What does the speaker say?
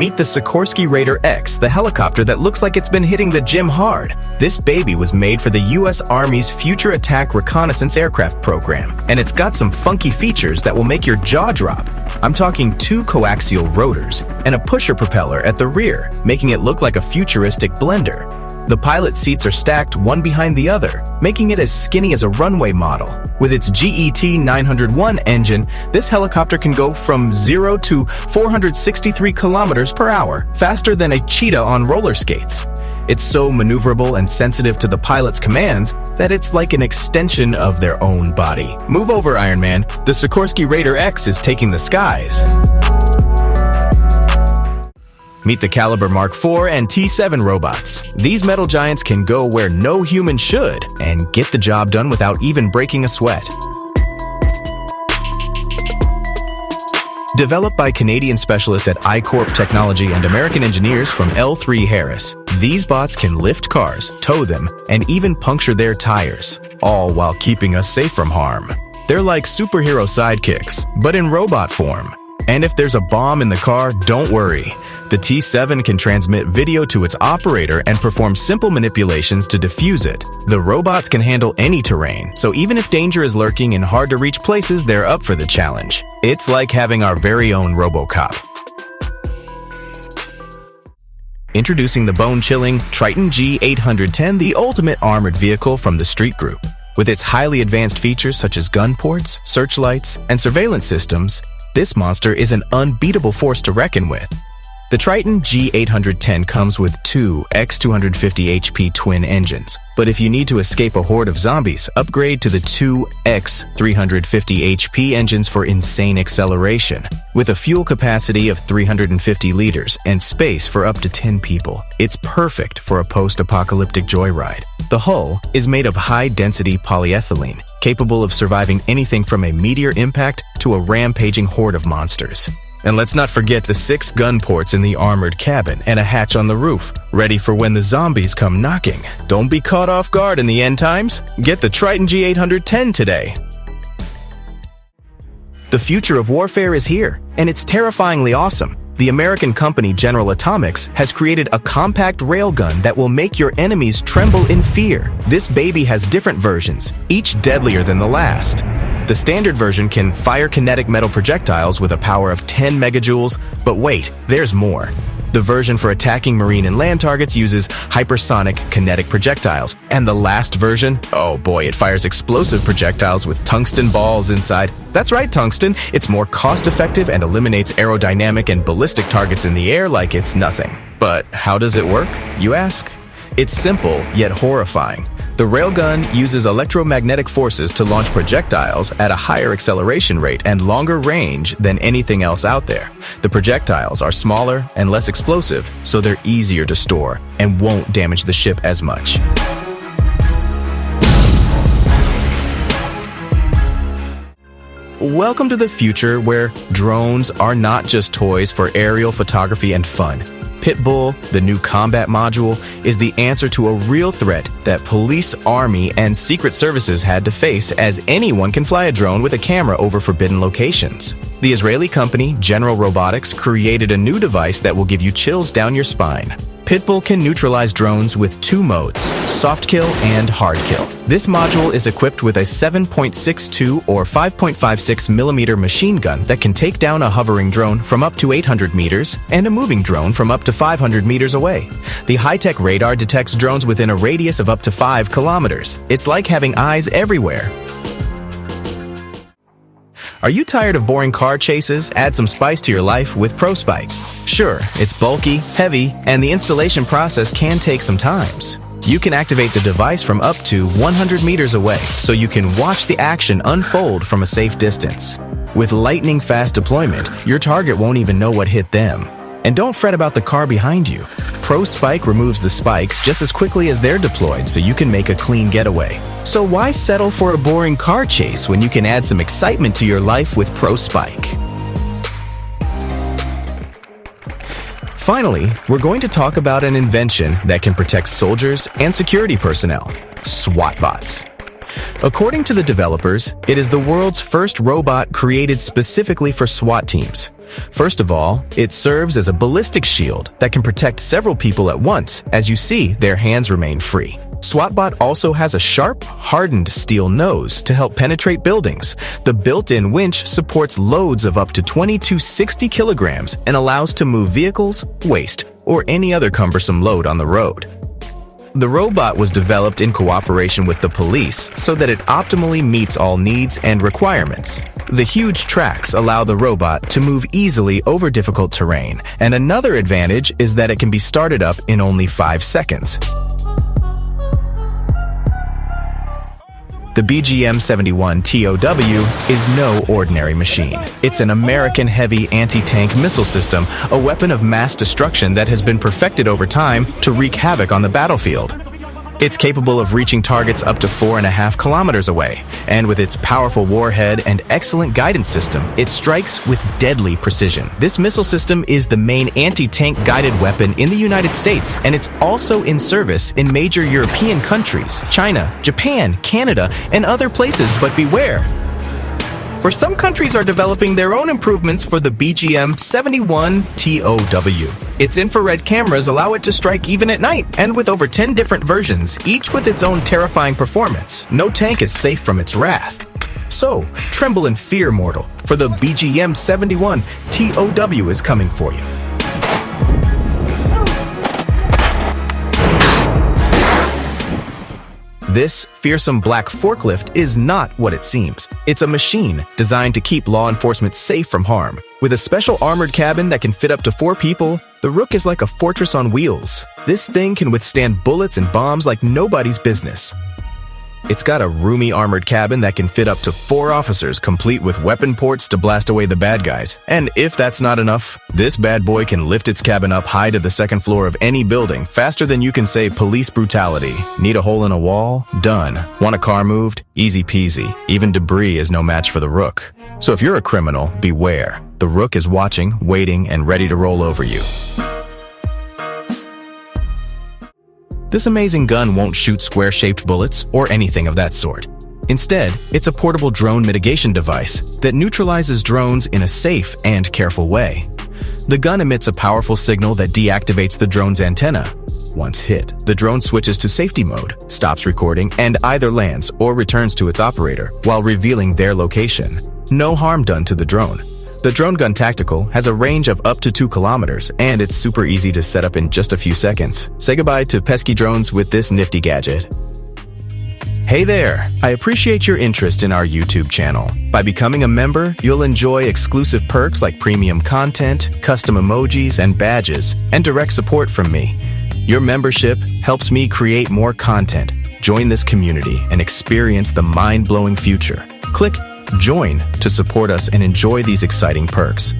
Meet the Sikorsky Raider X, the helicopter that looks like it's been hitting the gym hard. This baby was made for the U.S. Army's Future Attack Reconnaissance Aircraft program, and it's got some funky features that will make your jaw drop. I'm talking 2 coaxial rotors and a pusher propeller at the rear, making it look like a futuristic blender. The pilot seats are stacked one behind the other, making it as skinny as a runway model. With its GET-901 engine, this helicopter can go from 0 to 463 kilometers per hour, faster than a cheetah on roller skates. It's so maneuverable and sensitive to the pilot's commands that it's like an extension of their own body. Move over, Iron Man. The Sikorsky Raider X is taking the skies. Meet the Caliber Mark IV and T7 robots. These metal giants can go where no human should and get the job done without even breaking a sweat. Developed by Canadian specialists at iCorp Technology and American engineers from L3Harris, these bots can lift cars, tow them, and even puncture their tires, all while keeping us safe from harm. They're like superhero sidekicks, but in robot form. And if there's a bomb in the car, don't worry. The T7 can transmit video to its operator and perform simple manipulations to defuse it. The robots can handle any terrain, so even if danger is lurking in hard-to-reach places, they're up for the challenge. It's like having our very own RoboCop. Introducing the bone-chilling Triton G810, the ultimate armored vehicle from the STREIT Group. With its highly advanced features such as gun ports, searchlights, and surveillance systems, this monster is an unbeatable force to reckon with. The Triton G810 comes with 2 X250 HP twin engines, but if you need to escape a horde of zombies, upgrade to the 2 X350 HP engines for insane acceleration. With a fuel capacity of 350 liters and space for up to 10 people, it's perfect for a post-apocalyptic joyride. The hull is made of high-density polyethylene, capable of surviving anything from a meteor impact to a rampaging horde of monsters. And let's not forget the 6 gun ports in the armored cabin and a hatch on the roof, ready for when the zombies come knocking. Don't be caught off guard in the end times. Get the Triton G810 today. The future of warfare is here, and it's terrifyingly awesome. The American company General Atomics has created a compact railgun that will make your enemies tremble in fear. This baby has different versions, each deadlier than the last. The standard version can fire kinetic metal projectiles with a power of 10 megajoules, but wait, there's more. The version for attacking marine and land targets uses hypersonic kinetic projectiles. And the last version? Oh boy, it fires explosive projectiles with tungsten balls inside. That's right, tungsten. It's more cost-effective and eliminates aerodynamic and ballistic targets in the air like it's nothing. But how does it work, you ask? It's simple, yet horrifying. The railgun uses electromagnetic forces to launch projectiles at a higher acceleration rate and longer range than anything else out there. The projectiles are smaller and less explosive, so they're easier to store and won't damage the ship as much. Welcome to the future where drones are not just toys for aerial photography and fun. Pitbull, the new combat module, is the answer to a real threat that police, army, and secret services had to face, as anyone can fly a drone with a camera over forbidden locations. The Israeli company General Robotics created a new device that will give you chills down your spine. Pitbull can neutralize drones with 2 modes, soft kill and hard kill. This module is equipped with a 7.62 or 5.56 millimeter machine gun that can take down a hovering drone from up to 800 meters and a moving drone from up to 500 meters away. The high-tech radar detects drones within a radius of up to 5 kilometers. It's like having eyes everywhere. Are you tired of boring car chases? Add some spice to your life with PROSpike. Sure, it's bulky, heavy, and the installation process can take some time. You can activate the device from up to 100 meters away, so you can watch the action unfold from a safe distance. With lightning-fast deployment, your target won't even know what hit them. And don't fret about the car behind you. PROSpike removes the spikes just as quickly as they're deployed, so you can make a clean getaway. So why settle for a boring car chase when you can add some excitement to your life with PROSpike? Finally, we're going to talk about an invention that can protect soldiers and security personnel: SWAT-BOTs. According to the developers, it is the world's first robot created specifically for SWAT teams. First of all, it serves as a ballistic shield that can protect several people at once. As you see, their hands remain free. SWAT-BOT also has a sharp, hardened steel nose to help penetrate buildings. The built-in winch supports loads of up to 20 to 60 kilograms and allows to move vehicles, waste, or any other cumbersome load on the road. The robot was developed in cooperation with the police so that it optimally meets all needs and requirements. The huge tracks allow the robot to move easily over difficult terrain, and another advantage is that it can be started up in only 5 seconds. The BGM-71 TOW is no ordinary machine. It's an American heavy anti-tank missile system, a weapon of mass destruction that has been perfected over time to wreak havoc on the battlefield. It's capable of reaching targets up to 4.5 kilometers away, and with its powerful warhead and excellent guidance system, it strikes with deadly precision. This missile system is the main anti-tank guided weapon in the United States, and it's also in service in major European countries, China, Japan, Canada, and other places, but beware. For some countries are developing their own improvements for the BGM-71 TOW. Its infrared cameras allow it to strike even at night, and with over 10 different versions, each with its own terrifying performance, no tank is safe from its wrath. So, tremble in fear, mortal, for the BGM-71 TOW is coming for you. This fearsome black forklift is not what it seems. It's a machine designed to keep law enforcement safe from harm. With a special armored cabin that can fit up to 4 people, the Rook is like a fortress on wheels. This thing can withstand bullets and bombs like nobody's business. It's got a roomy armored cabin that can fit up to 4 officers, complete with weapon ports to blast away the bad guys. And if that's not enough, this bad boy can lift its cabin up high to the 2nd floor of any building faster than you can say police brutality. Need a hole in a wall? Done. Want a car moved? Easy peasy. Even debris is no match for the Rook. So if you're a criminal, beware. The Rook is watching, waiting, and ready to roll over you. This amazing gun won't shoot square-shaped bullets or anything of that sort. Instead, it's a portable drone mitigation device that neutralizes drones in a safe and careful way. The gun emits a powerful signal that deactivates the drone's antenna. Once hit, the drone switches to safety mode, stops recording, and either lands or returns to its operator while revealing their location. No harm done to the drone. The Drone Gun Tactical has a range of up to 2 kilometers, and it's super easy to set up in just a few seconds. Say goodbye to pesky drones with this nifty gadget. Hey there! I appreciate your interest in our YouTube channel. By becoming a member, you'll enjoy exclusive perks like premium content, custom emojis and badges, and direct support from me. Your membership helps me create more content. Join this community and experience the mind-blowing future. Click Join to support us and enjoy these exciting perks.